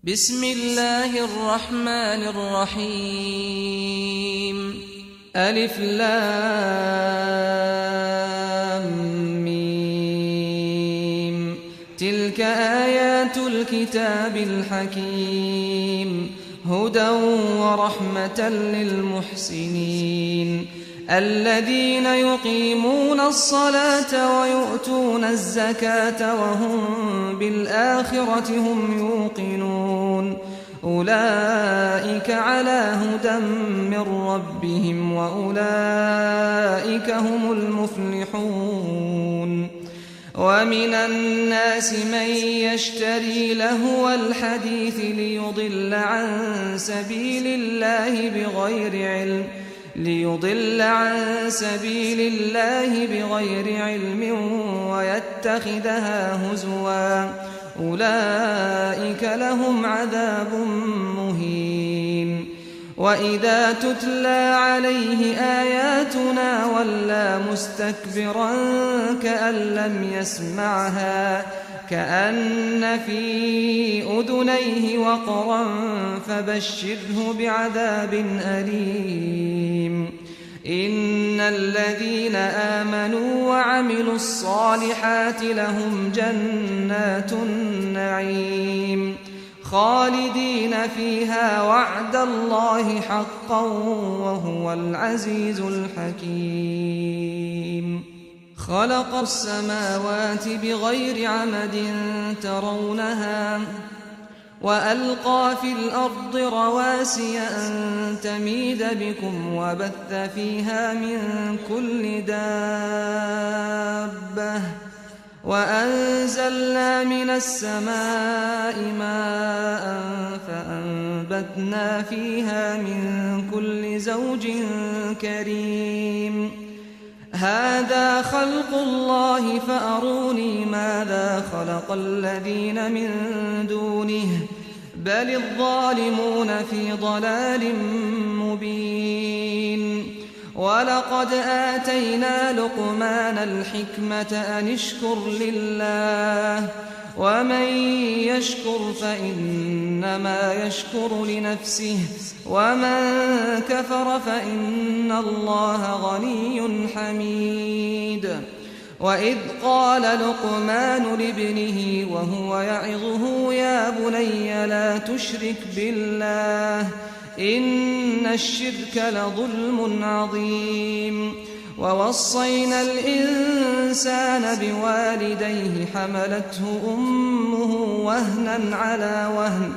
بسم الله الرحمن الرحيم ألف لام ميم تلك آيات الكتاب الحكيم هدى ورحمة للمحسنين الذين يقيمون الصلاة ويؤتون الزكاة وهم بالآخرة هم يوقنون أولئك على هدى من ربهم وأولئك هم المفلحون ومن الناس من يشتري لهو الحديث ليضل عن سبيل الله بغير علم ويتخذها هزوا أولئك لهم عذاب مهين وإذا تتلى عليه آياتنا ولى مستكبرا كأن لم يسمعها كأن في أذنيه وقرا فبشره بعذاب أليم إن الذين آمنوا وعملوا الصالحات لهم جنات النعيم خالدين فيها وعد الله حقا وهو العزيز الحكيم خلق السماوات بغير عمد ترونها وألقى في الأرض رواسي أن تميد بكم وبث فيها من كل دابة وأنزلنا من السماء ماء فأنبتنا فيها من كل زوج كريم هذا خلق الله فأروني ماذا خلق الذين من دونه بل الظالمون في ضلال مبين ولقد آتينا لقمان الحكمة أن اشكر لله ومن يشكر فإنما يشكر لنفسه ومن كفر فإن الله غني حميد وإذ قال لقمان لابنه وهو يعظه يا بني لا تشرك بالله إن الشرك لظلم عظيم ووصينا الإنسان بوالديه حملته أمه وهنا على وهن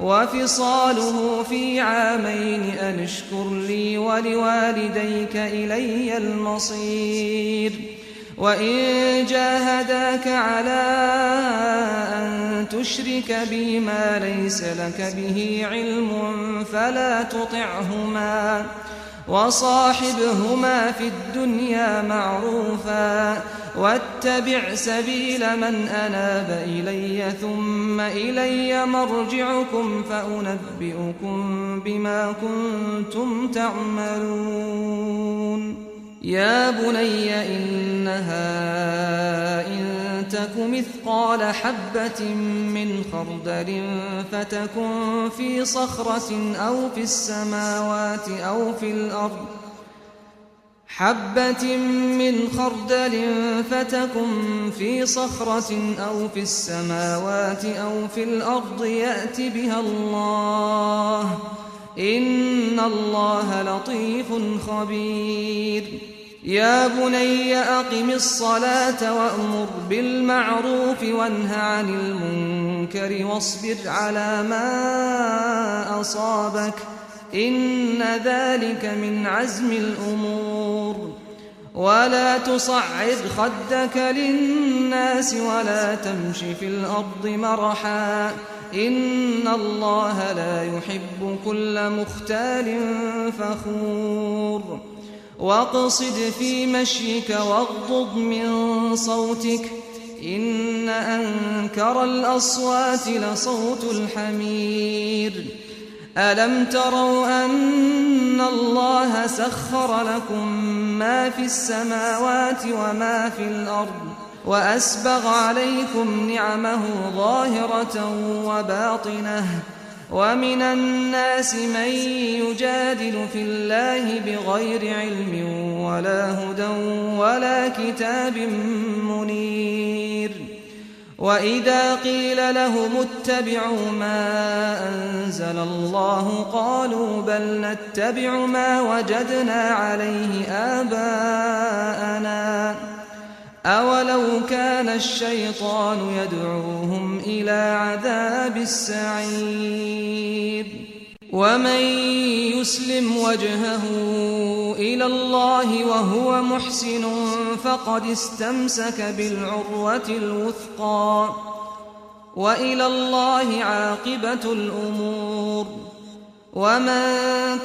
وفصاله في عامين أن اشكر لي ولوالديك إلي المصير وإن جاهداك على أن تشرك بي ما ليس لك به علم فلا تطعهما وصاحبهما في الدنيا معروفا واتبع سبيل من أناب إلي ثم إلي مرجعكم فأنبئكم بما كنتم تعملون يا بني إنها إن تك مثقال حبة من خردل فتكن في صخرة أو في السماوات أو في الأرض حبة من خردل فتكن في صخرة أو في السماوات أو في الأرض يأت بها الله إن الله لطيف خبير يا بني أقم الصلاة وأمر بالمعروف وانه عن المنكر واصبر على ما أصابك إن ذلك من عزم الأمور ولا تصعد خدك للناس ولا تمش في الأرض مرحا إن الله لا يحب كل مختال فخور واقصد في مشيك واغضض من صوتك إن أنكر الأصوات لصوت الحمير ألم تروا أن الله سخر لكم ما في السماوات وما في الأرض وأسبغ عليكم نعمه ظاهرة وباطنة ومن الناس من يجادل في الله بغير علم ولا هدى ولا كتاب منير وإذا قيل لهم اتبعوا ما أنزل الله قالوا بل نتبع ما وجدنا عليه آباءنا أولو كان الشيطان يدعوهم إلى عذاب السعير ومن يسلم وجهه إلى الله وهو محسن فقد استمسك بالعروة الوثقى وإلى الله عاقبة الأمور ومن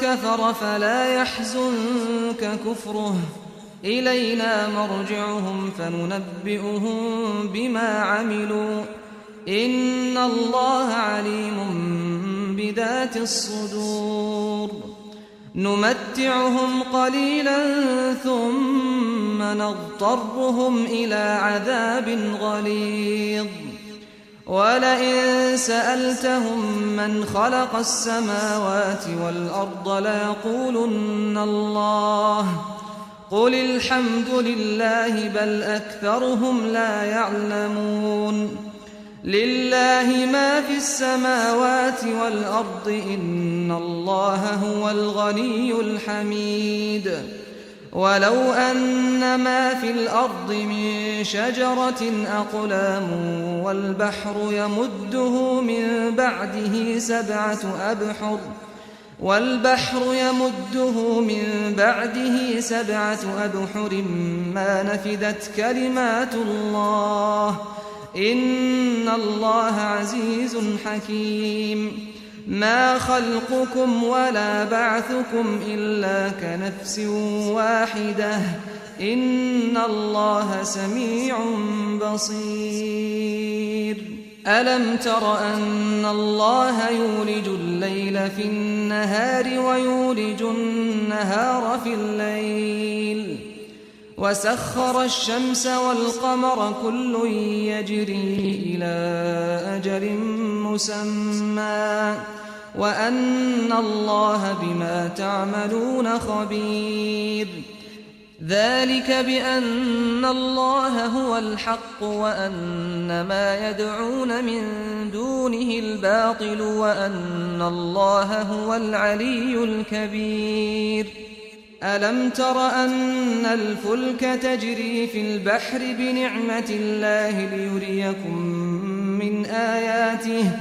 كفر فلا يحزنك كفره إلينا مرجعهم فننبئهم بما عملوا إن الله عليم بذات الصدور نمتعهم قليلا ثم نضطرهم إلى عذاب غليظ ولئن سألتهم من خلق السماوات والأرض ليقولن الله قل الحمد لله بل أكثرهم لا يعلمون لله ما في السماوات والأرض إن الله هو الغني الحميد ولو أن ما في الأرض من شجرة أقلام والبحر يمده من بعده سبعة أبحر ما نفدت كلمات الله إن الله عزيز حكيم ما خلقكم ولا بعثكم إلا كنفس واحدة إن الله سميع بصير ألم تر أن الله يولج الليل في النهار ويولج النهار في الليل وسخر الشمس والقمر كل يجري إلى أجل مسمى وأن الله بما تعملون خبير ذلك بأن الله هو الحق وأن ما يدعون من دونه الباطل وأن الله هو العلي الكبير ألم تر أن الفلك تجري في البحر بنعمة الله ليريكم من آياته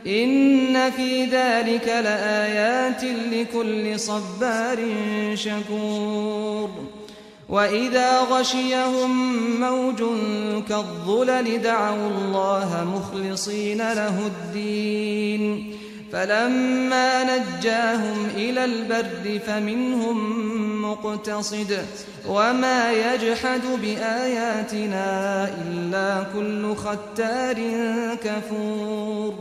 إن في ذلك لآيات لكل صبار شكور وإذا غشيهم موج كالظلل دعوا الله مخلصين له الدين فلما نجاهم إلى البر فمنهم مقتصد وما يجحد بآياتنا إلا كل ختار كفور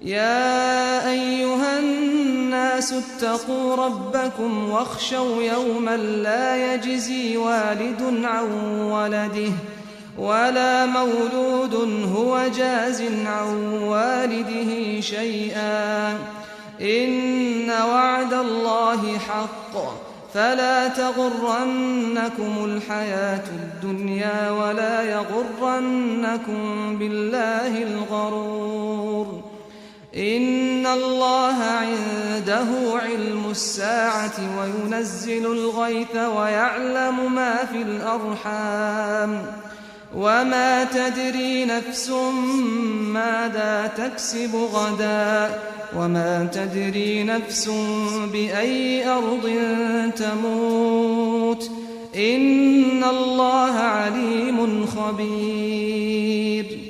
يا أيها الناس اتقوا ربكم واخشوا يوما لا يجزي والد عن ولده ولا مولود هو جاز عن والده شيئا إن وعد الله حق فلا تغرنكم الحياة الدنيا ولا يغرنكم بالله الغرور إن الله عنده علم الساعة وينزل الغيث ويعلم ما في الأرحام وما تدري نفس ماذا تكسب غدا وما تدري نفس بأي أرض تموت إن الله عليم خبير